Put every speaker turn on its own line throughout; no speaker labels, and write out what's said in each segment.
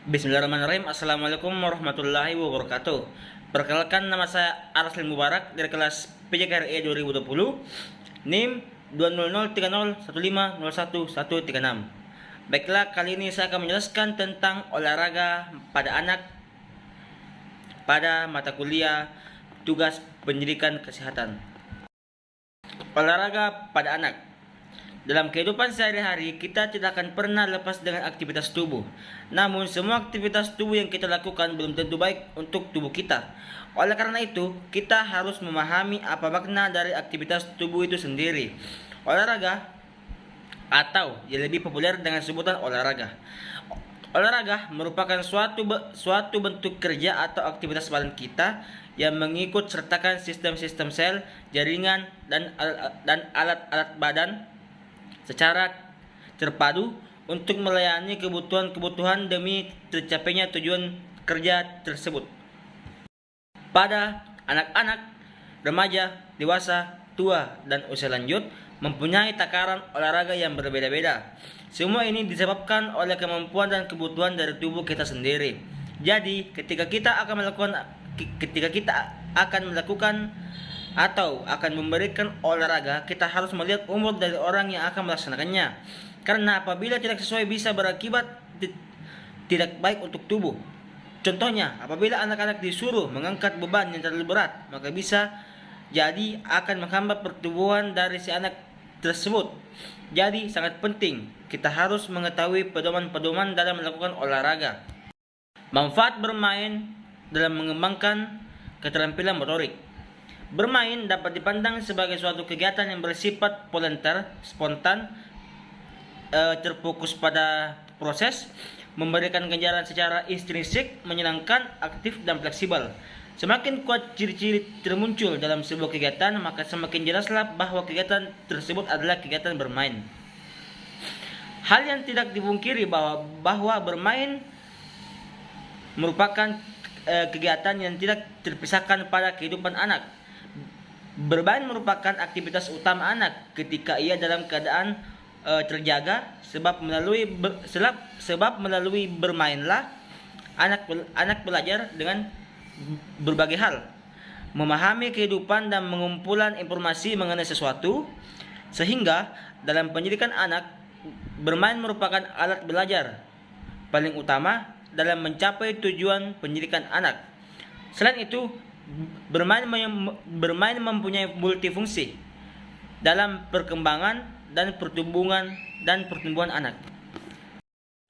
Bismillahirrahmanirrahim. Assalamualaikum warahmatullahi wabarakatuh. Perkenalkan, nama saya Arslan Mubarak dari kelas PJKRE 2020, NIM 2003015011136. Baiklah, kali ini saya akan menjelaskan tentang olahraga pada anak pada mata kuliah tugas pendidikan kesehatan. Olahraga pada anak. Dalam kehidupan sehari-hari, kita tidak akan pernah lepas dengan aktivitas tubuh. Namun, semua aktivitas tubuh yang kita lakukan belum tentu baik untuk tubuh kita. Oleh karena itu, kita harus memahami apa makna dari aktivitas tubuh itu sendiri. Olahraga, atau yang lebih populer dengan sebutan olahraga. Olahraga merupakan suatu bentuk kerja atau aktivitas badan kita yang mengikut sertakan sistem-sistem sel, jaringan, dan alat-alat badan secara terpadu untuk melayani kebutuhan demi tercapainya tujuan kerja tersebut. Pada anak-anak, remaja, dewasa, tua, dan usia lanjut mempunyai takaran olahraga yang berbeda-beda. Semua ini disebabkan oleh kemampuan dan kebutuhan dari tubuh kita sendiri. Jadi, ketika kita akan melakukan atau akan memberikan olahraga, kita harus melihat umur dari orang yang akan melaksanakannya. Karena apabila tidak sesuai bisa berakibat tidak baik untuk tubuh. Contohnya, apabila anak-anak disuruh mengangkat beban yang terlalu berat, maka bisa jadi akan menghambat pertumbuhan dari si anak tersebut. Jadi sangat penting kita harus mengetahui pedoman-pedoman dalam melakukan olahraga. Manfaat bermain dalam mengembangkan keterampilan motorik. Bermain dapat dipandang sebagai suatu kegiatan yang bersifat volunteer, spontan, terfokus pada proses, memberikan ganjaran secara intrinsik, menyenangkan, aktif, dan fleksibel. Semakin kuat ciri-ciri termuncul dalam sebuah kegiatan, maka semakin jelaslah bahwa kegiatan tersebut adalah kegiatan bermain. Hal yang tidak dipungkiri bahwa bermain merupakan kegiatan yang tidak terpisahkan pada kehidupan anak. Bermain merupakan aktivitas utama anak ketika ia dalam keadaan terjaga, sebab melalui bermainlah anak belajar dengan berbagai hal, memahami kehidupan dan mengumpulan informasi mengenai sesuatu. Sehingga dalam pendidikan anak, bermain merupakan alat belajar paling utama dalam mencapai tujuan pendidikan anak. Selain itu, bermain mempunyai multifungsi dalam perkembangan dan pertumbuhan anak.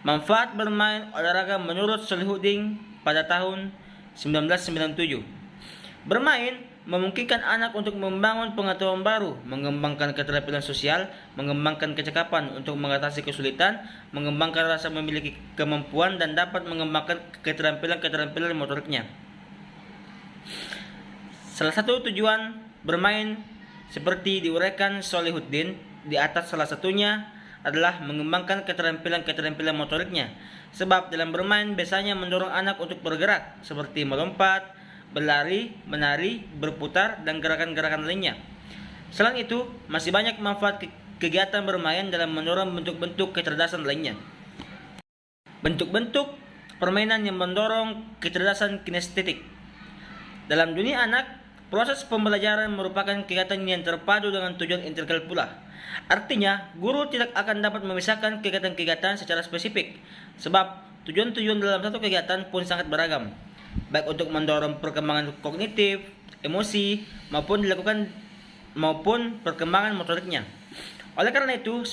Manfaat bermain olahraga menurut Solihuddin pada tahun 1997. Bermain memungkinkan anak untuk membangun pengetahuan baru, mengembangkan keterampilan sosial, mengembangkan kecakapan untuk mengatasi kesulitan, mengembangkan rasa memiliki kemampuan, dan dapat mengembangkan keterampilan motoriknya. Salah satu tujuan bermain seperti diuraikan Solihuddin di atas, salah satunya adalah mengembangkan keterampilan motoriknya. Sebab dalam bermain biasanya mendorong anak untuk bergerak seperti melompat, berlari, menari, berputar, dan gerakan-gerakan lainnya. Selain itu, masih banyak manfaat kegiatan bermain dalam mendorong bentuk-bentuk kecerdasan lainnya. Bentuk-bentuk permainan yang mendorong kecerdasan kinestetik. Dalam dunia anak, proses pembelajaran merupakan kegiatan yang terpadu dengan tujuan integral pula. Artinya, guru tidak akan dapat memisahkan kegiatan-kegiatan secara spesifik, sebab tujuan-tujuan dalam satu kegiatan pun sangat beragam, baik untuk mendorong perkembangan kognitif, emosi, maupun perkembangan motoriknya. Oleh karena itu,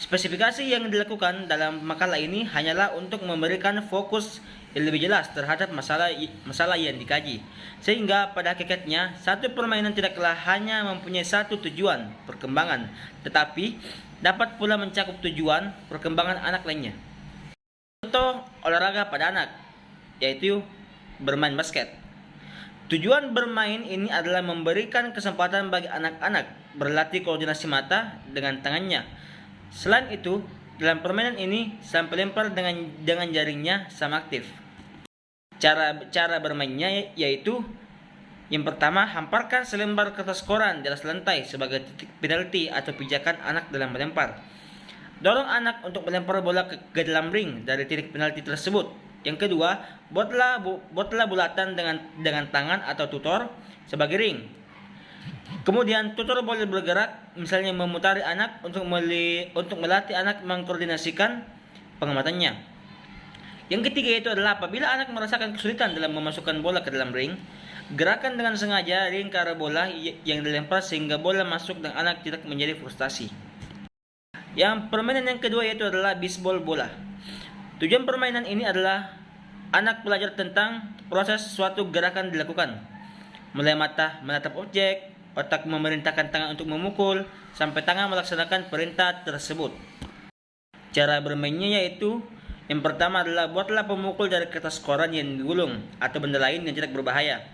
spesifikasi yang dilakukan dalam makalah ini hanyalah untuk memberikan fokus yang lebih jelas terhadap masalah yang dikaji. Sehingga pada hakikatnya, satu permainan tidaklah hanya mempunyai satu tujuan perkembangan, tetapi dapat pula mencakup tujuan perkembangan anak lainnya. Contoh olahraga pada anak, yaitu bermain basket. Tujuan bermain ini adalah memberikan kesempatan bagi anak-anak berlatih koordinasi mata dengan tangannya. Selain itu, dalam permainan ini, sang pelempar dengan jaringnya sama aktif. Cara bermainnya yaitu, yang pertama, hamparkan selembar kertas koran di atas lantai sebagai titik penalti atau pijakan anak dalam melempar. Dorong anak untuk melempar bola ke dalam ring dari titik penalti tersebut. Yang kedua, buatlah bulatan dengan tangan atau tutor sebagai ring. Kemudian tutor boleh bergerak, misalnya memutari anak untuk melatih anak mengkoordinasikan pengamatannya. Yang ketiga itu adalah apabila anak merasakan kesulitan dalam memasukkan bola ke dalam ring, gerakan dengan sengaja ring ke arah bola yang dilempar sehingga bola masuk dan anak tidak menjadi frustasi. Yang permainan yang kedua yaitu adalah bisbol bola. Tujuan permainan ini adalah anak belajar tentang proses suatu gerakan dilakukan, mulai mata menatap objek, otak memerintahkan tangan untuk memukul, sampai tangan melaksanakan perintah tersebut. Cara bermainnya yaitu, yang pertama adalah buatlah pemukul dari kertas koran yang digulung atau benda lain yang tidak berbahaya.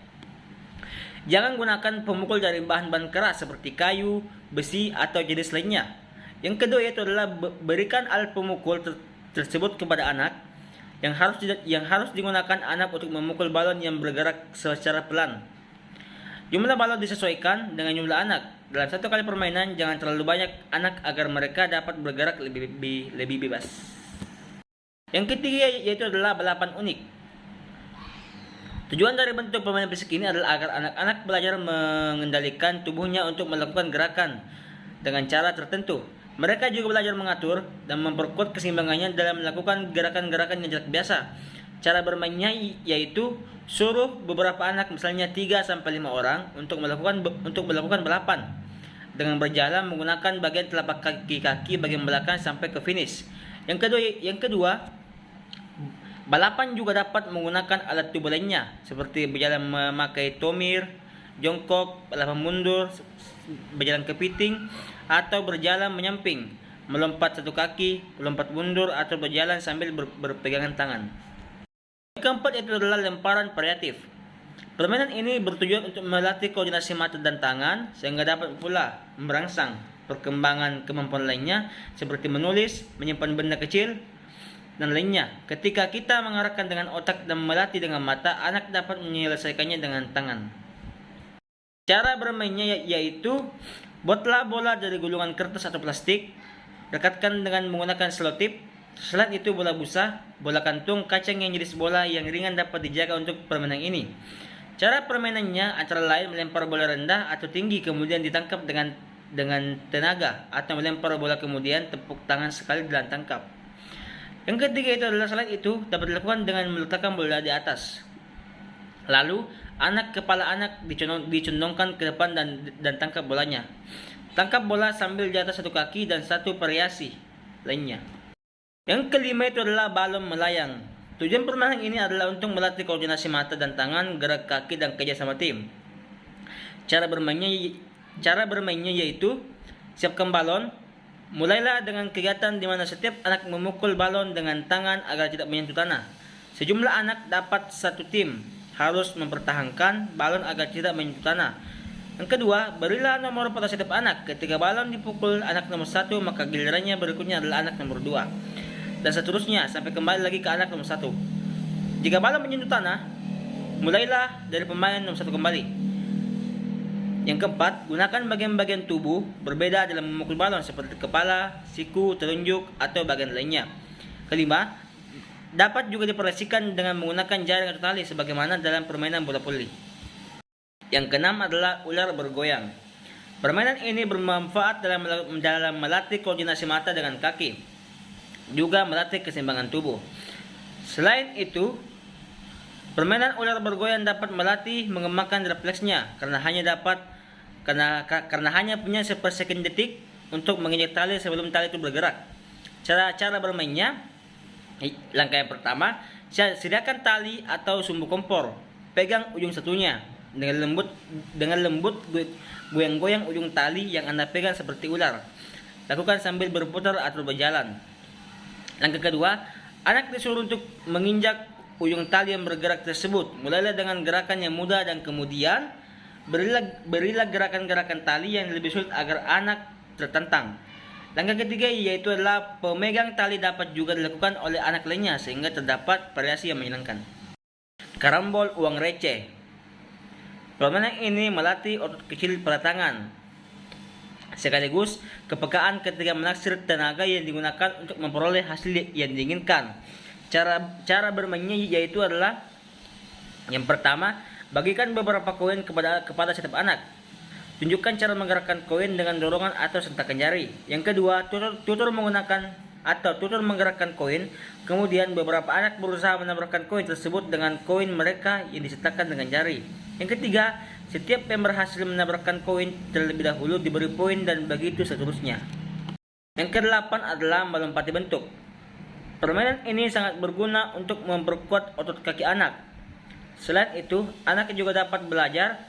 Jangan gunakan pemukul dari bahan-bahan keras seperti kayu, besi, atau jenis lainnya. Yang kedua yaitu adalah berikan alat pemukul tersebut kepada anak yang harus digunakan anak untuk memukul balon yang bergerak secara pelan. Jumlah balon disesuaikan dengan jumlah anak. Dalam satu kali permainan, jangan terlalu banyak anak agar mereka dapat bergerak lebih bebas. Yang ketiga yaitu adalah balapan unik. Tujuan dari bentuk permainan fisik ini adalah agar anak-anak belajar mengendalikan tubuhnya untuk melakukan gerakan dengan cara tertentu. Mereka juga belajar mengatur dan memperkuat keseimbangannya dalam melakukan gerakan-gerakan yang tidak biasa. Cara bermainnya yaitu suruh beberapa anak, misalnya 3-5 orang, untuk melakukan balapan dengan berjalan menggunakan bagian telapak kaki bagian belakang sampai ke finish. Yang kedua, balapan juga dapat menggunakan alat tubuh lainnya seperti berjalan memakai tomir, jongkok, balapan mundur, berjalan kepiting, atau berjalan menyamping, melompat satu kaki, melompat mundur, atau berjalan sambil berpegangan tangan. Yang keempat itu adalah lemparan variatif. Permainan ini bertujuan untuk melatih koordinasi mata dan tangan sehingga dapat pula merangsang perkembangan kemampuan lainnya seperti menulis, menyimpan benda kecil, dan lainnya. Ketika kita mengarahkan dengan otak dan melatih dengan mata, anak dapat menyelesaikannya dengan tangan. Cara bermainnya yaitu buatlah bola dari gulungan kertas atau plastik, rekatkan dengan menggunakan selotip. Selain itu bola busa, bola kantung, kacang yang jenis bola yang ringan dapat dijaga untuk permainan ini. Cara permainannya antara lain melempar bola rendah atau tinggi kemudian ditangkap dengan tenaga, atau melempar bola kemudian tepuk tangan sekali dan tangkap. Yang ketiga itu adalah selain itu dapat dilakukan dengan meletakkan bola di atas. Lalu kepala anak dicondongkan ke depan dan tangkap bolanya. Tangkap bola sambil di atas satu kaki dan satu variasi lainnya. Yang kelima itu adalah balon melayang. Tujuan permainan ini adalah untuk melatih koordinasi mata dan tangan, gerak kaki, dan kerjasama tim. Cara bermainnya yaitu siapkan balon. Mulailah dengan kegiatan di mana setiap anak memukul balon dengan tangan agar tidak menyentuh tanah. Sejumlah anak dapat satu tim harus mempertahankan balon agar tidak menyentuh tanah. Yang kedua, berilah nomor pada setiap anak. Ketika balon dipukul anak nomor 1, maka gilirannya berikutnya adalah anak nomor 2. Dan seterusnya sampai kembali lagi ke anak nomor 1. Jika balon menyentuh tanah, mulailah dari pemain nomor 1 kembali. Yang keempat, gunakan bagian-bagian tubuh berbeda dalam memukul balon seperti kepala, siku, telunjuk, atau bagian lainnya. Kelima, dapat juga diproyeksikan dengan menggunakan jaring atau tali sebagaimana dalam permainan bola voli. Yang keenam adalah ular bergoyang. Permainan ini bermanfaat dalam melatih koordinasi mata dengan kaki, juga melatih keseimbangan tubuh. Selain itu, permainan ular bergoyang dapat melatih mengembangkan refleksnya karena hanya punya sepersekian detik untuk menginjak tali sebelum tali itu bergerak. Cara bermainnya, langkah yang pertama, sediakan tali atau sumbu kompor. Pegang ujung satunya dengan lembut goyang-goyang ujung tali yang Anda pegang seperti ular. Lakukan sambil berputar atau berjalan. Langkah kedua, anak disuruh untuk menginjak ujung tali yang bergerak tersebut. Mulailah dengan gerakan yang mudah dan kemudian berilah gerakan-gerakan tali yang lebih sulit agar anak tertantang. Langkah ketiga yaitu adalah pemegang tali dapat juga dilakukan oleh anak lainnya sehingga terdapat variasi yang menyenangkan. Karambol uang receh. Permainan ini melatih otot kecil pada tangan, sekaligus kepekaan ketika menaksir tenaga yang digunakan untuk memperoleh hasil yang diinginkan. Cara bermainnya yaitu adalah yang pertama, bagikan beberapa koin kepada setiap anak. Tunjukkan cara menggerakkan koin dengan dorongan atau sentakan jari. Yang kedua, tutur menggerakkan koin. Kemudian beberapa anak berusaha menabrakkan koin tersebut dengan koin mereka yang disertakan dengan jari. Yang ketiga, setiap yang berhasil menabrakkan koin terlebih dahulu diberi poin dan begitu seterusnya. Yang kedelapan adalah melompati bentuk. Permainan ini sangat berguna untuk memperkuat otot kaki anak. Selain itu, anak juga dapat belajar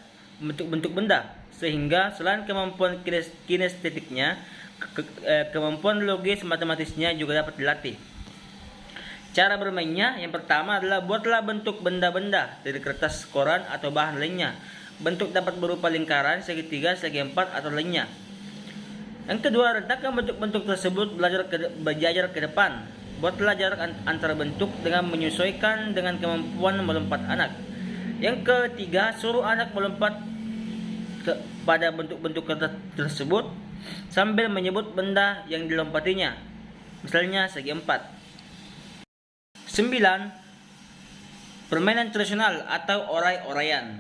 bentuk-bentuk benda, sehingga selain kemampuan kinestetiknya, kemampuan logis matematisnya juga dapat dilatih. Cara bermainnya yang pertama adalah buatlah bentuk benda-benda dari kertas, koran, atau bahan lainnya. Bentuk dapat berupa lingkaran, segitiga, segi empat, atau lainnya. Yang kedua, letakkan bentuk-bentuk tersebut berjajar ke depan. Buatlah jarak antara bentuk dengan menyesuaikan dengan kemampuan melompat anak. Yang ketiga, suruh anak melompat pada bentuk-bentuk tersebut sambil menyebut benda yang dilompatinya. Misalnya segi empat. 9. Permainan tradisional atau orai-oraian.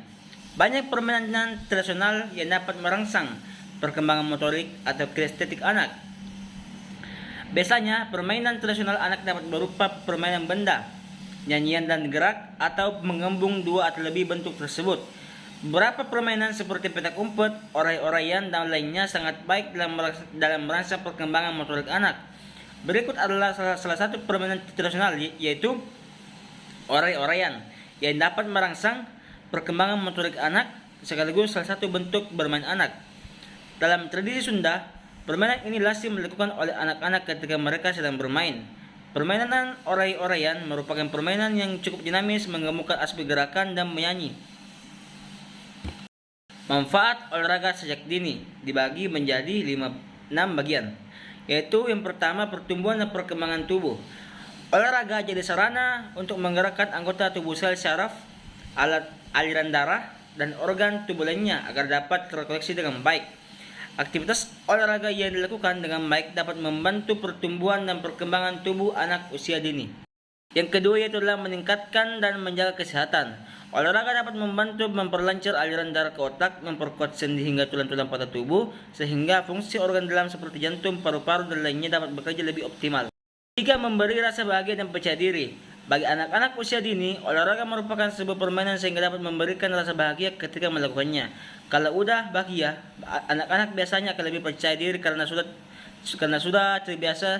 Banyak permainan tradisional yang dapat merangsang perkembangan motorik atau kinestetik anak. Biasanya, permainan tradisional anak dapat berupa permainan benda, nyanyian dan gerak, atau mengembung dua atau lebih bentuk tersebut. Beberapa permainan seperti petak umpet, orai-oraian, dan lainnya sangat baik dalam merangsang perkembangan motorik anak. Berikut adalah salah satu permainan tradisional, yaitu orai-oraian, yang dapat merangsang perkembangan motorik anak sekaligus salah satu bentuk bermain anak. Dalam tradisi Sunda, permainan ini lazim dilakukan oleh anak-anak ketika mereka sedang bermain. Permainan orai-oraian merupakan permainan yang cukup dinamis, menggemukkan aspek gerakan dan menyanyi. Manfaat olahraga sejak dini dibagi menjadi 6 bagian, yaitu yang pertama, pertumbuhan dan perkembangan tubuh. Olahraga jadi sarana untuk menggerakkan anggota tubuh sel syaraf, aliran darah, dan organ tubuh lainnya agar dapat terkoneksi dengan baik. Aktivitas olahraga yang dilakukan dengan baik dapat membantu pertumbuhan dan perkembangan tubuh anak usia dini. Yang kedua yaitu adalah meningkatkan dan menjaga kesehatan. Olahraga dapat membantu memperlancar aliran darah ke otak, memperkuat sendi hingga tulang-tulang pada tubuh, sehingga fungsi organ dalam seperti jantung, paru-paru, dan lainnya dapat bekerja lebih optimal. 3. Memberi rasa bahagia dan percaya diri. Bagi anak-anak usia dini, olahraga merupakan sebuah permainan sehingga dapat memberikan rasa bahagia ketika melakukannya. Kalau udah bahagia, anak-anak biasanya akan lebih percaya diri karena sudah terbiasa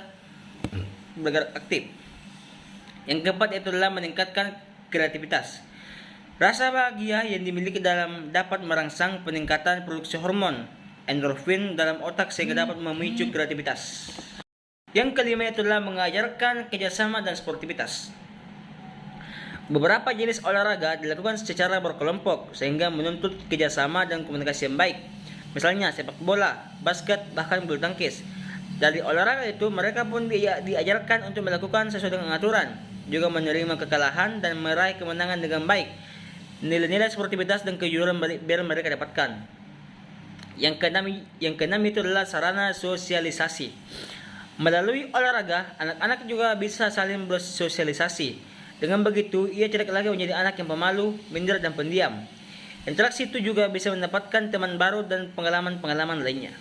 bergerak aktif. Yang keempat itu adalah meningkatkan kreativitas. Rasa bahagia yang dimiliki dapat merangsang peningkatan produksi hormon endorfin dalam otak sehingga dapat memicu kreativitas. Yang kelima itu adalah mengajarkan kerjasama dan sportivitas. Beberapa jenis olahraga dilakukan secara berkelompok sehingga menuntut kerjasama dan komunikasi yang baik. Misalnya sepak bola, basket, bahkan bulu tangkis. Dari olahraga itu mereka pun diajarkan untuk melakukan sesuai dengan aturan, juga menerima kekalahan dan meraih kemenangan dengan baik. Nilai-nilai sportivitas dan kejujuran biar mereka dapatkan. Yang keenam itu adalah sarana sosialisasi. Melalui olahraga, anak-anak juga bisa saling bersosialisasi. Dengan begitu, ia tidak lagi menjadi anak yang pemalu, minder, dan pendiam. Interaksi itu juga bisa mendapatkan teman baru dan pengalaman-pengalaman lainnya.